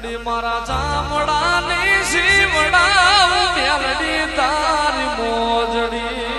મેલડી મારા ચામડાની શિવડા મેલડી તારી મોજડી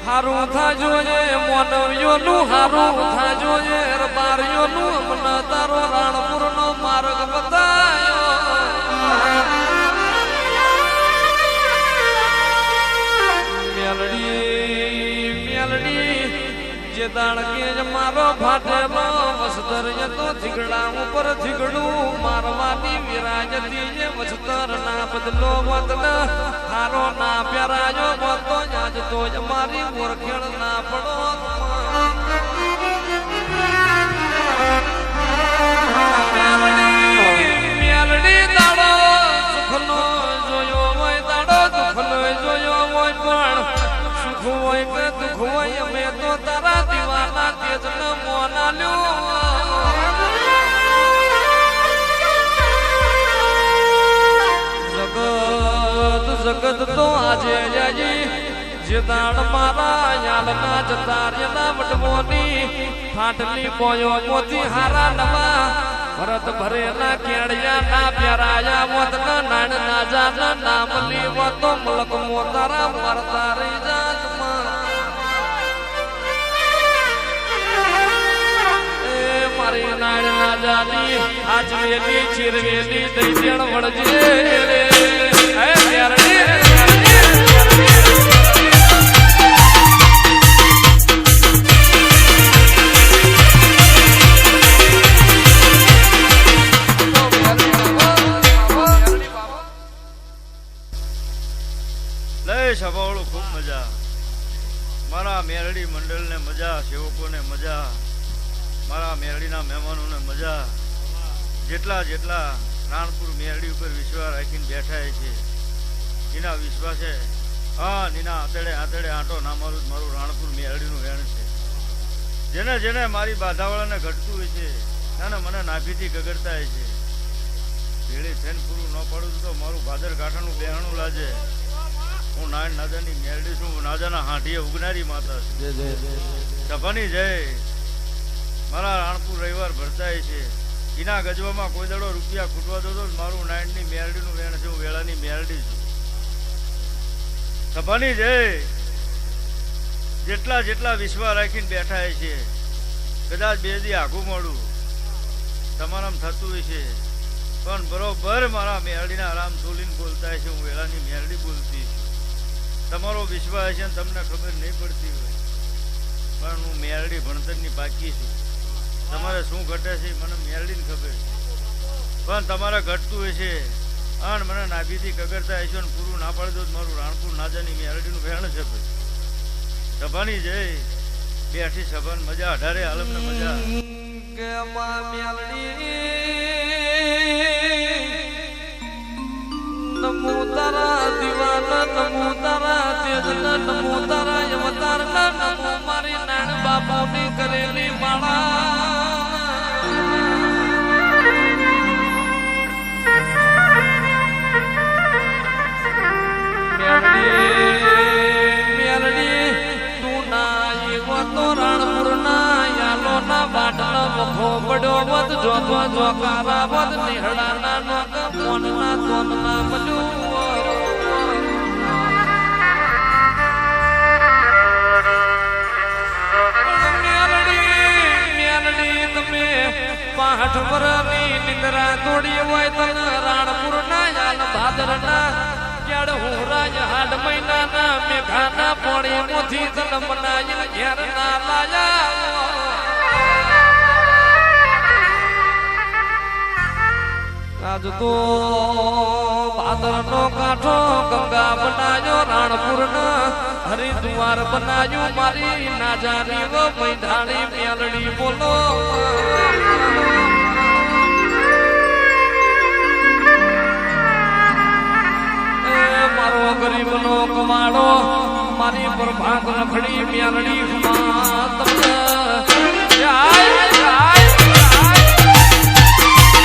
હારું થાજો એ મોનવ્યોનું હારું થાજો એ રબારીઓનું અમને તારો રાણપુરનો માર્ગ બતાયો મેલડી જે દાણ કે મારો ફાટેલો વસ્તર તો થીગડા ઉપર થીગડું મારવાની વિરાજતી જે વસ્તર ના બદલો વતન હારો ના પ્યારાયો બતો આજ તો જ મારી ઓળખેણ ના પડો મેલડી દાડો સુખનો જોયો હોય દાડો દુઃખનો જોયો હોય પણ સુખ હોય કે દુઃખ હોય અમે તો તારા દીવાના તેજનો મોના લ્યો જગત તો આજે જે દાણ મારા યાલના જતાર્યના વટમોની ફાટલી પોયો મોતી હારા નવા ભરત ભરેલા કેળિયા ના પ્યારાયા મોતના નાણ ના જાના નામ લીવો તો મલક મોતારા મરતા રહી જાતમાં એ મારી નાણ ના જાની આજવેલી ચીરવેલી દઈ દેણ વળજે હે પ્યારડી સભાવાળું ખૂબ મજા મારા મેરડી મંડળને મજા સેવકોને મજા મારા મેરડીના મહેમાનોને મજા જેટલા રાણપુર મેરડી ઉપર વિશ્વાસ રાખીને બેઠા છે એના વિશ્વાસે નીના આતડે આંટો ના મારું રાણપુર મેરડીનું વેણ છે જેને મારી બાધાવાળાને ઘટતું હોય છે નાના મને નાભીથી ગગડતા હોય છે ભેળી થઈને પૂરું ન પડું તો મારું ભાદર કાંઠાનું બેહણું લાજે હું નાયણ નાજાની મેરડી છું નાજાના હાંઠીએ ઉગનારી માતા છું સભાની જય મારા રાણપુર રવિવાર ભરતાય છે એના ગજવામાં કોઈ દડો રૂપિયા ખૂટવા દો મારું નાયણની મેરડીનું વેણ છે હું વેળાની મેરડી છું સભાની જય જેટલા વિશ્વાસ રાખીને બેઠા છે કદાચ બે દી આઘું મોડું તમારામાં થતું હોય છે પણ બરોબર મારા મેરડીના આરામ ચોલીને બોલતા છે હું વેળાની મેરડી બોલતી છું તમારો વિશ્વાસ છે તમને ખબર નહીં પડતી હોય પણ હું મેરડી ભણતરની બાકી છું તમારે શું ઘટે છે મને મેરડીને ખબર પણ તમારે ઘટતું હોય છે અને મને નાભીથી કગરતા આવીશો ને પૂરું ના પાડી દો તો મારું રાણપુર નાજાની મેરડીનું ભેણ છે ભાઈ સભાની જય બેઠી સભાન મજા 18 આલમને મજા કે માં મેલડી નમો તારા દીવાના નમો તારા તેજના નમો તારા અવતારના નમો મારી નાણ બાપુની કરેલી માળા મેલડી તું ના એવો તો રાણપુરના યાલો ના બાટલા વખો પડ્યો વધ જોતો જોકારા વધ નિહળાના નોક મોનના તોનના મેલડી તમે 5 વરની નિંદ્રા તોડી હોય તને રાણપુરના યાલ ભાદરના કેડ હું રાજ હાડ મહિનાના મેઘાના પોણી મોથી તલમના ઘેર ના લાયા આજ તો ભાદરનો કાંઠો ગંગા બનાયો રાણપુરના હરિદ્વાર બનાયું મારી નાજાની વ મૈધાણી મેલડી બોલો મારો ગરીબનો કમાડો મારી પર ભાગ રખડી મેલડી માં તમને